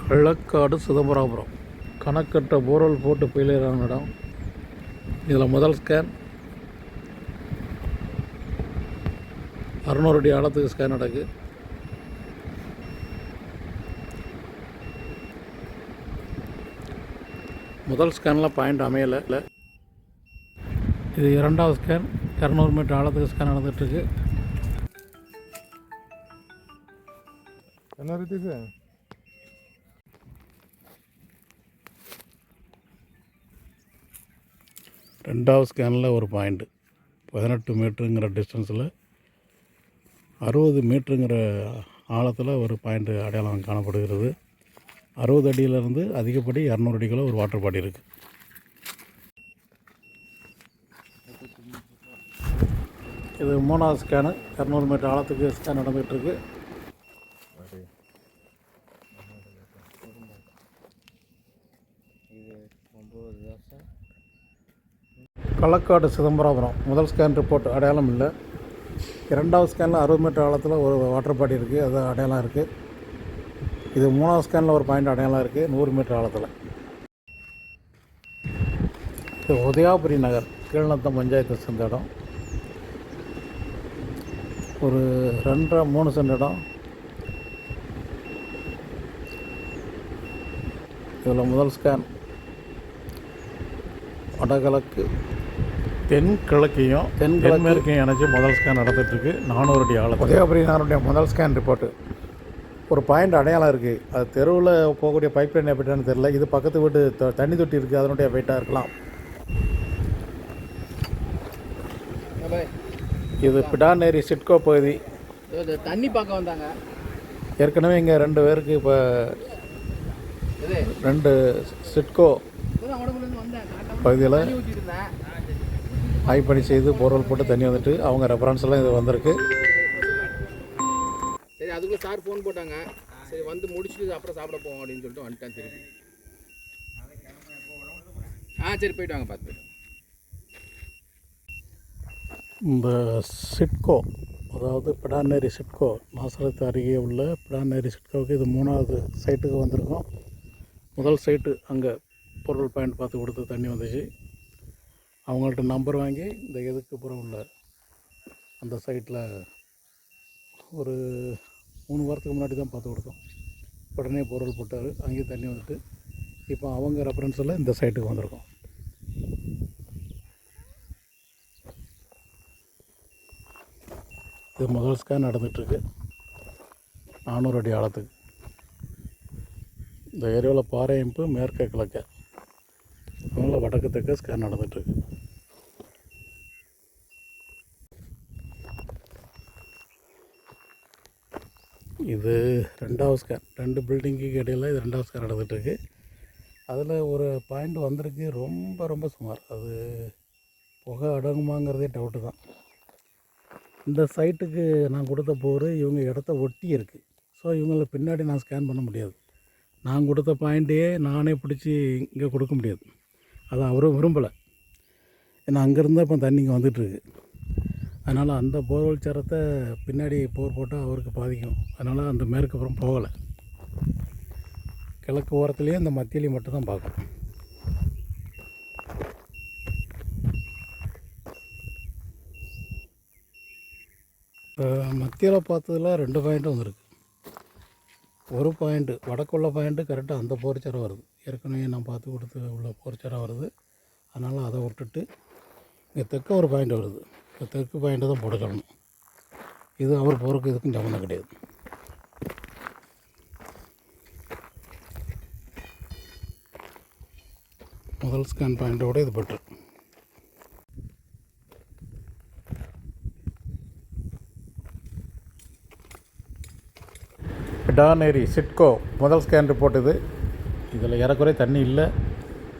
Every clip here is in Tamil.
வெள்ளக்காடு சிதம்பராபுரம் கணக்கட்ட போர்வெல் போட்டு ஃபெயிலியரான இடம். இதில் முதல் ஸ்கேன் 600 அடி ஆழத்துக்கு ஸ்கேன் நடக்கு. முதல் ஸ்கேனில் பாயிண்ட் அமையலை. இது இரண்டாவது ஸ்கேன் 200 மீட்டர் ஆழத்துக்கு ஸ்கேன் நடந்துகிட்ருக்கு. என்ன இருக்குது? ரெண்டாவது ஸ்கேனில் ஒரு பாயிண்ட்டு 18 மீட்டருங்கிற டிஸ்டன்ஸில் 60 மீட்டருங்கிற ஆழத்தில் ஒரு பாயிண்ட்டு அடையாளம் காணப்படுகிறது. 60 அடியிலேருந்து அதிகப்படி 200 அடிக்குள்ளே ஒரு வாட்டர் பாடி இருக்குது. இது மூணாவது ஸ்கேனு 200 மீட்டர் ஆழத்துக்கு ஸ்கேன் நடந்துகிட்ருக்கு. களக்காடு சிதம்பராபுரம் முதல் ஸ்கேன் ரிப்போர்ட் அடையாளம் இல்லை. இரண்டாவது ஸ்கேனில் 60 மீட்டர் ஆழத்தில் ஒரு வாட்டர் பாடி இருக்குது, அது அடையாளம் இருக்குது. இது மூணாவது ஸ்கேனில் ஒரு பாயிண்ட் அடையாளம் இருக்குது 100 மீட்டர் ஆழத்தில். இது உதயாபுரி நகர் கீழ்நத்தம் பஞ்சாயத்தை சேர்ந்த இடம். ஒரு 2.5-3 சென்ட் இடம். இதில் முதல் ஸ்கேன் வடகிழக்கு தென்கிழக்கையும் தென்மேற்கையும் இணைச்சி முதல் ஸ்கேன் நடந்துகிட்ருக்கு. 400 அடி ஆழம். உதயாபுரி நகருடைய முதல் ஸ்கேன் ரிப்போர்ட்டு. ஒரு பாயிண்ட் அடையாளம் இருக்குது. அது தெருவில் போகக்கூடிய பைப் லைன் எப்படின்னு தெரியல. இது பக்கத்து வீட்டு தண்ணி தொட்டி இருக்குது, அதனுடைய வெயிட்டாக இருக்கலாம். இது பிடானேரி சிட்கோ பகுதி. தண்ணி பார்க்க வந்தாங்க. ஏற்கனவே இங்கே 2 பேருக்கு இப்போ 2 சிட்கோ பகுதியில் ஆய்வு செய்து போர்வெல் போட்டு தண்ணி வந்துட்டு அவங்க ரெஃபரன்ஸ் எல்லாம் இது வந்திருக்கு. சரி, அதுக்குள்ளே சார் ஃபோன் போட்டாங்க. சரி, வந்து முடிச்சுட்டு அப்புறம் சாப்பிட போவோம் அப்படின்னு சொல்லிட்டு வந்துட்டேன் திருப்பி. சரி, போயிட்டு வாங்க, பார்த்து. இந்த சிட்கோ, அதாவது பிடானேரி சிட்கோ, நாசரத்து அருகே உள்ள பிடானேரி சிட்கோவுக்கு இது 3வது சைட்டுக்கு வந்திருக்கோம். முதல் சைட்டு அங்கே பொருள் பாயிண்ட் பார்த்து கொடுத்து தண்ணி வந்துச்சு. அவங்கள்ட்ட நம்பர் வாங்கி இந்த எதுக்கு புறம் உள்ள அந்த சைட்டில் ஒரு 3 வாரத்துக்கு முன்னாடி தான் பார்த்து கொடுத்தோம். உடனே பொருள் போட்டார், அங்கேயும் தண்ணி வந்துட்டு இப்போ அவங்க ரெஃபரன்ஸில் இந்த சைட்டுக்கு வந்திருக்கோம். இது முதல் ஸ்கேன் நடந்துகிட்ருக்கு 400 அடி ஆழத்துக்கு. இந்த ஏரியாவில் பாறையம்பு மேற்க கிழக்க, அதனால் வடக்கு தெற்க ஸ்கேன் நடந்துகிட்ருக்கு. இது 2வது ஸ்கேன். 2 பில்டிங்குக்கு இடையில் இது 2வது ஸ்கேன் நடந்துகிட்ருக்கு. அதில் ஒரு பாயிண்ட் வந்திருக்கு, ரொம்ப சுமார். அது புகை அடங்குமாங்கிறதே டவுட்டு தான். இந்த சைட்டுக்கு நான் கொடுத்த போர் இவங்க இடத்த ஒட்டி இருக்குது. ஸோ இவங்களை பின்னாடி நான் ஸ்கேன் பண்ண முடியாது. நான் கொடுத்த பாயிண்ட்டையே நானே பிடிச்சி இங்கே கொடுக்க முடியாது. அதை அவரும் விரும்பலை. ஏன்னா அங்கேருந்து இப்போ தண்ணி இங்கே வந்துட்டுருக்கு. அதனால் அந்த போர்வெல் சரத்தை பின்னாடி போர் போட்டால் அவருக்கு பாதிக்கும். அதனால் அந்த மேற்கு அப்புறம் போகலை. கிழக்கு ஓரத்துலேயே அந்த மத்தியிலையும் மட்டும்தான் பார்க்கணும். மத்தியில் பார்த்ததில் 2 பாயிண்ட்டும் வந்துருக்கு. ஒரு பாயிண்ட்டு வடக்குள்ள பாயிண்ட்டு கரெக்டாக அந்த போர்ச்சரம் வருது. ஏற்கனவே நான் பார்த்து கொடுத்து உள்ள போர்ச்சரம் வருது. அதனால் அதை விட்டுட்டு இங்கே தெற்க ஒரு பாயிண்ட் வருது. இந்த தெற்கு பாயிண்ட்டை தான் போட சொல்லணும். இது அவர் போருக்கு இதுக்கும் சம்மந்தம் கிடையாது. முதல் ஸ்கேன் பாயிண்ட்டோட இது பெட்ரு. பிடானேரி சிட்கோ முதல் ஸ்கேன் ரிப்போர்ட் இது. இதில் ஏறக்குறைய தண்ணி இல்லை.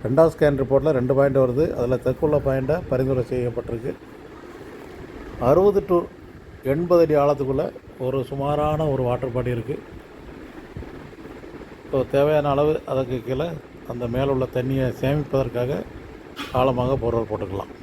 2வது ஸ்கேன் ரிப்போர்ட்டில் 2 பாயிண்ட் வருது. அதில் தெற்குள்ள பாயிண்ட்டை பரிந்துரை செய்யப்பட்டிருக்கு. 60 to 80 அடி ஆழத்துக்குள்ளே ஒரு சுமாரான ஒரு வாட்டர் பாடி இருக்குது. ஸோ தேவையான அளவு அதுக்கு கீழே அந்த மேலே உள்ள தண்ணியை சேமிப்பதற்காக ஆழமாக போர்வெல் போட்டுக்கலாம்.